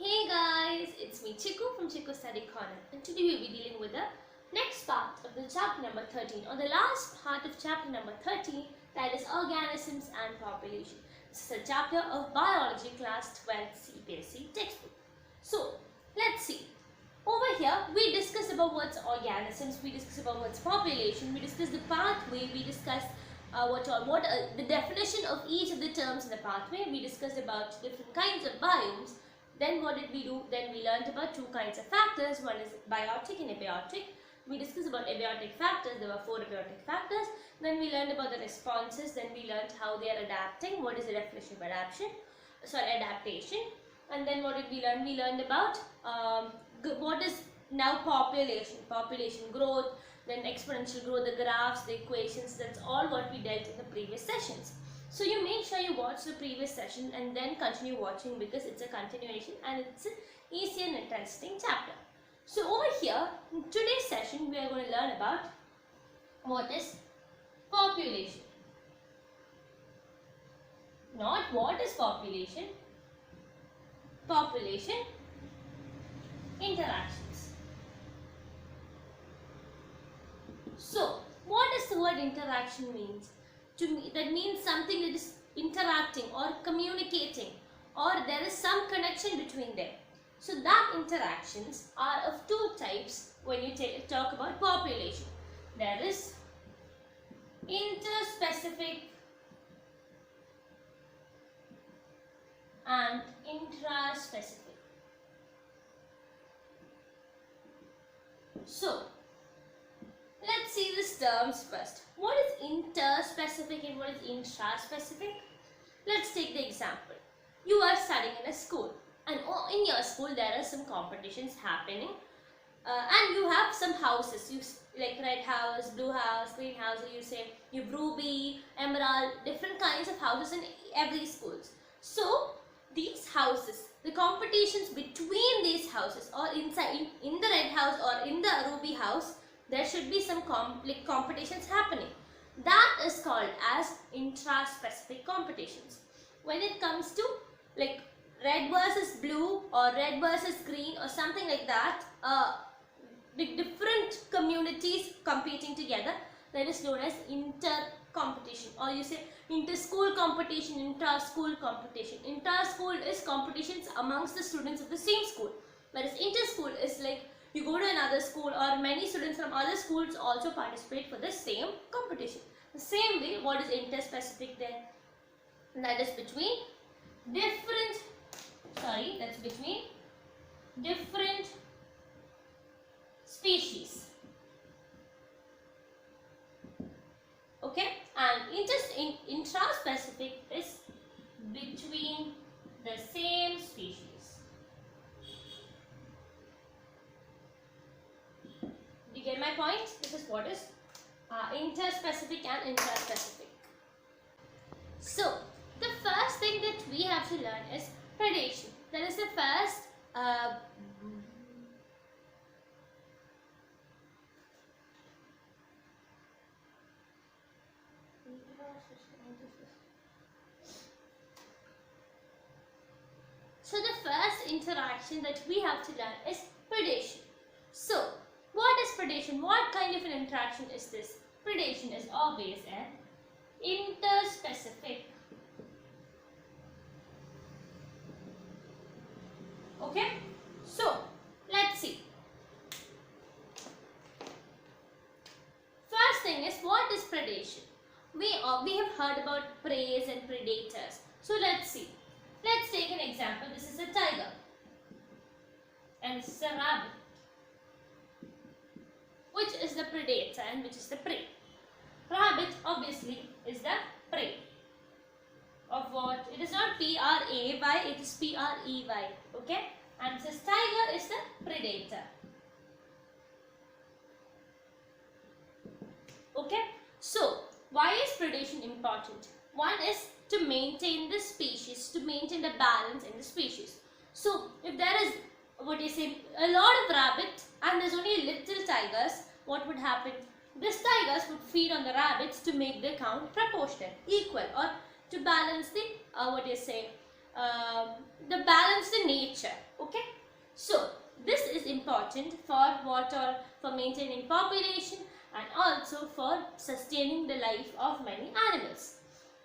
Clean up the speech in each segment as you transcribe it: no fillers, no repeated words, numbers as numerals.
Hey guys, it's me Chiku from Chiku Study Corner, and today we'll be dealing with the next part of the chapter number 13, or the last part of chapter number 13, that is organisms and population. This is a chapter of biology class 12 CBSE textbook. So let's see. Over here we discussed about what's organisms, we discussed about what's population, we discussed the pathway, we discussed the definition of each of the terms in the pathway, we discussed about different kinds of biomes. Then what did we do? Then we learned about two kinds of factors. One is biotic and abiotic. We discussed about abiotic factors. There were 4 abiotic factors. Then we learned about the responses. Then we learned how they are adapting. What is the definition of adaptation. And then what did we learn? We learned about what is now population. Population growth, then exponential growth, the graphs, the equations. That's all what we dealt in the previous sessions. So you make sure you watch the previous session and then continue watching, because it's a continuation and it's an easy and interesting chapter. So over here, in today's session, we are going to learn about what is population. Not what is population, population interactions. So what does the word interaction means? To me, that means something that is interacting or communicating, or there is some connection between them. So that interactions are of two types when you talk about population. There is interspecific and intraspecific. So let's see these terms first. What is interspecific and what is intraspecific? Let's take the example. You are studying in a school, and in your school there are some competitions happening, and you have some houses. You like red house, blue house, green house. You say you have ruby, emerald, different kinds of houses in every schools. So these houses, the competitions between these houses, or inside in the red house or in the ruby house, there should be some competitions happening. That is called as intraspecific competitions. When it comes to like red versus blue or red versus green or something like that, with different communities competing together, that is known as inter-competition, or you say inter-school competition, intra-school competition. Inter-school is competitions amongst the students of the same school, whereas inter-school is like you go to another school, or many students from other schools also participate for the same competition. The same way, what is interspecific then? That is between different species. Okay, and intraspecific is between the same species. You get my point? This is what is interspecific and intraspecific. So the first thing that we have to learn is predation. That is the first interaction that we have to learn is predation. So what is predation? What kind of an interaction is this? Predation is always an interspecific. Okay, so let's see. First thing is, what is predation? We have heard about preys and predators. So let's see. Let's take an example. This is a tiger and this is a rabbit. Which is the predator and which is the prey? Rabbit obviously is the prey of what? It is not P-R-A-Y, it is P-R-E-Y. Okay? And this tiger is the predator. Okay? So, why is predation important? One is to maintain the species, to maintain the balance in the species. So, if there is a lot of rabbits and there's only little tigers, what would happen? These tigers would feed on the rabbits to make the count proportional, equal, or to balance the the balance in nature. Okay, so this is important for what all, for maintaining population and also for sustaining the life of many animals.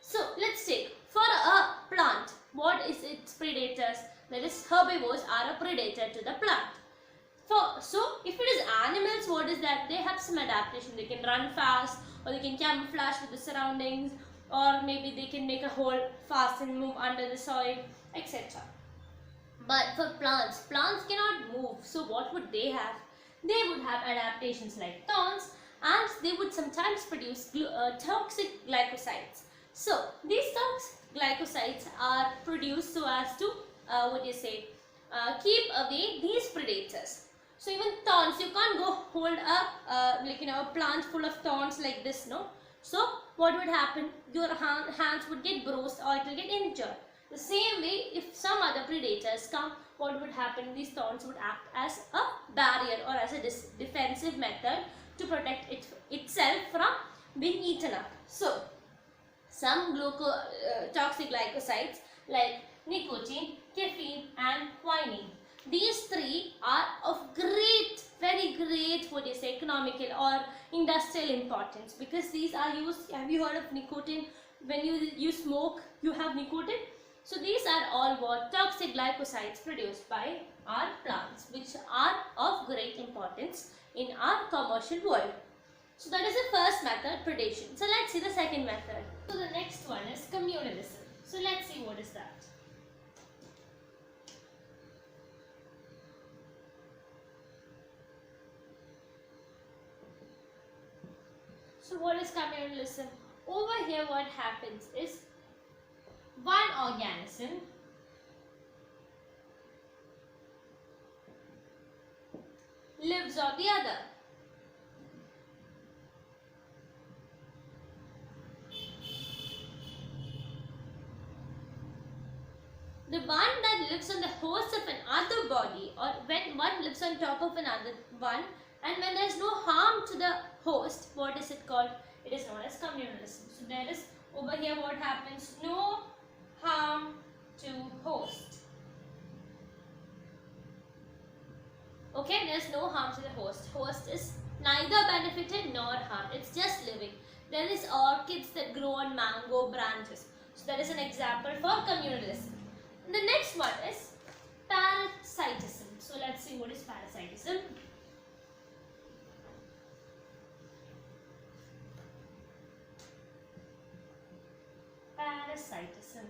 So let's take for a plant, what is its predators? That is, herbivores are a predator to the plant. So if it is animals, what is that? They have some adaptation. They can run fast, or they can camouflage with the surroundings, or maybe they can make a hole fast and move under the soil, etc. But for plants cannot move. So what would they have? They would have adaptations like thorns, and they would sometimes produce toxic glycosides. So these toxic glycosides are produced so as to keep away these predators. So even thorns, you can't go hold up a plant full of thorns like this, no. So what would happen? Your hands would get bruised or it will get injured. The same way, if some other predators come, what would happen? These thorns would act as a barrier or as a defensive method to protect itself from being eaten up. So some toxic glycosides like nicotine, caffeine and quinine. These three are of very great, economical or industrial importance, because these are used. Have you heard of nicotine? When you smoke, you have nicotine. So these are all what toxic glycosides produced by our plants, which are of great importance in our commercial world. So that is the first method, predation. So let's see the second method. So the next one is communalism. So let's see what is that. So what is communalism? Over here what happens is one organism lives on the other. The one that lives on the host of another body, or when one lives on top of another one, and when there is no harm to the host, what is it called? It is known as communalism. So there is over here what happens? No harm to host. Okay, there is no harm to the host. Host is neither benefited nor harmed. It's just living. There is orchids that grow on mango branches. So that is an example for communalism. And the next one is parasitism. So let's see what is parasitism. Parasitism.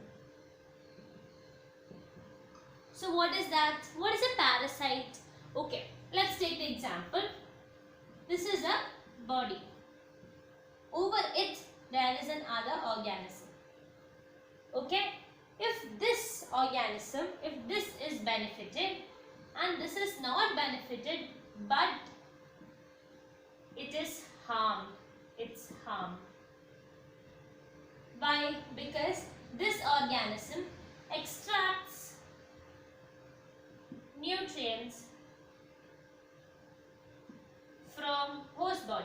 So what is that? What is a parasite? Okay, let's take the example. This is a body. Over it there is another organism. Okay, if this organism, if this is benefited and this is not benefited, but it is harmed, it's harmed. Why? Because this organism extracts nutrients from host body.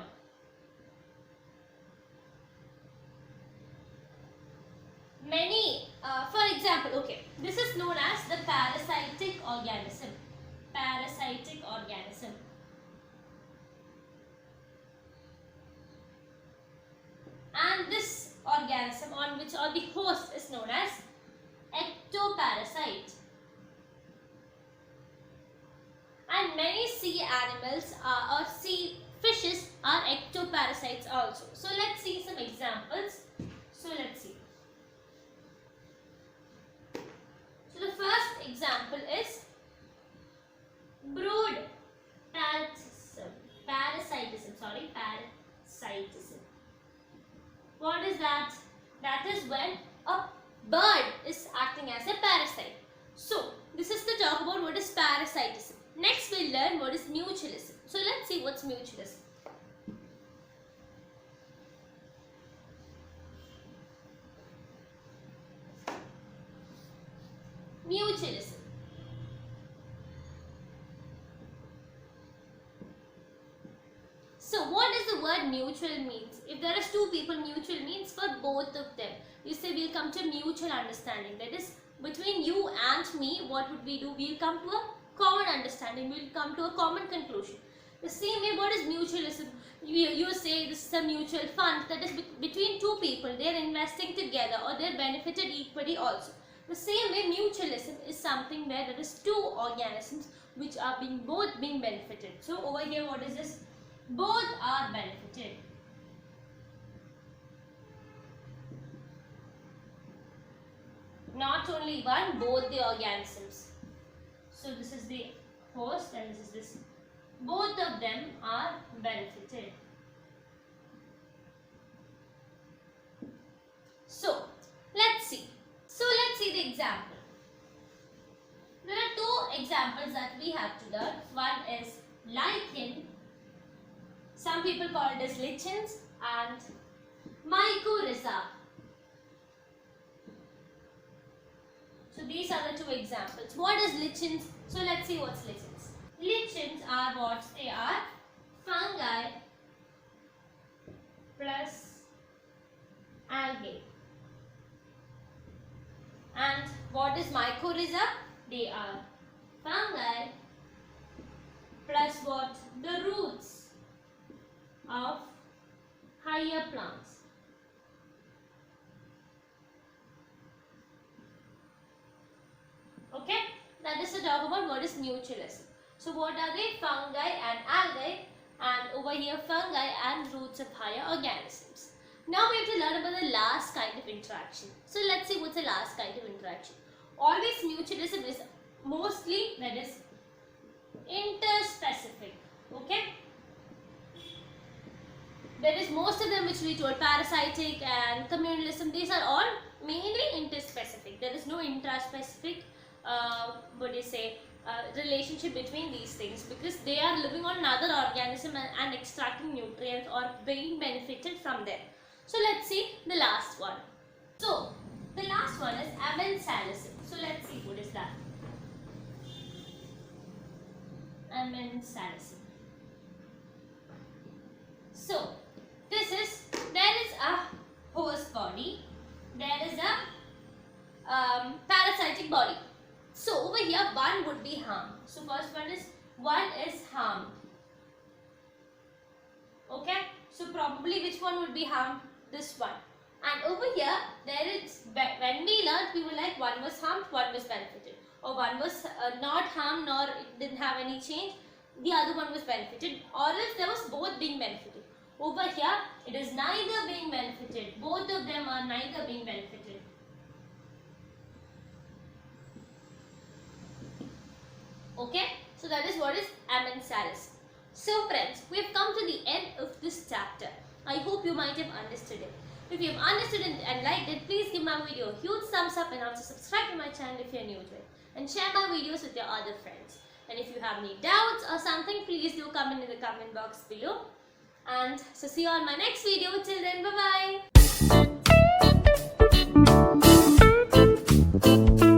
For example, okay, this is known as the parasitic organism. Parasitic organism. And this organism on which or the host is known as ectoparasite. And many sea animals or sea fishes are ectoparasites also. So let's see some examples. So let's see. So the first example is brood parasitism. Parasitism. What is that? That is when a bird is acting as a parasite. So this is the talk about what is parasitism. Next we'll learn what is mutualism. So let's see what's mutualism. Mutualism. So what does the word mutual means? If there are two people, mutual means for both of them. You say we'll come to mutual understanding. That is, between you and me, what would we do? We'll come to a common understanding, we'll come to a common conclusion. The same way, what is mutualism? You say this is a mutual fund that is between two people, they are investing together or they are benefited equally also. The same way, mutualism is something where there is two organisms which are both being benefited. So over here, what is this? Both are benefited. Not only one, both the organisms. So this is the host and this is this. Both of them are benefited. So let's see. The example. There are two examples that we have to learn. One is lichen. Some people call it as lichens, and mycorrhiza. So these are the two examples. What is lichens? So let's see what's lichens. Lichens are what? They are fungi plus algae. And what is mycorrhiza? They are fungi plus what? The roots of higher plants. Okay, that is to talk about what is mutualism. So what are they? Fungi and algae, and over here fungi and roots of higher organisms. Now we have to learn about the last kind of interaction. So let's see what's the last kind of interaction. Always mutualism is mostly, that is, interspecific. Okay. There is most of them which we told, parasitic and communalism. These are all mainly interspecific. There is no intraspecific relationship between these things, because they are living on another organism and extracting nutrients or being benefited from them. So let's see the last one. So the last one is amensalism. So let's see what is that. Amensalism. So this is, there is a host body, there is a parasitic body. So over here one would be harmed. So first one is harmed. Okay. So probably which one would be harmed? This one. And over here there is, when we learned, we were like one was harmed, one was benefited, or one was not harmed nor it didn't have any change, the other one was benefited, or else there was both being benefited. Over here it is neither being benefited, both of them are neither being benefited. Okay, so that is what is amensalism. So friends, we have come to the end of this chapter. I hope you might have understood it. If you have understood it and liked it, please give my video a huge thumbs up and also subscribe to my channel if you are new to it. And share my videos with your other friends. And if you have any doubts or something, please do comment in the comment box below. And so see you on my next video. Till then, bye-bye.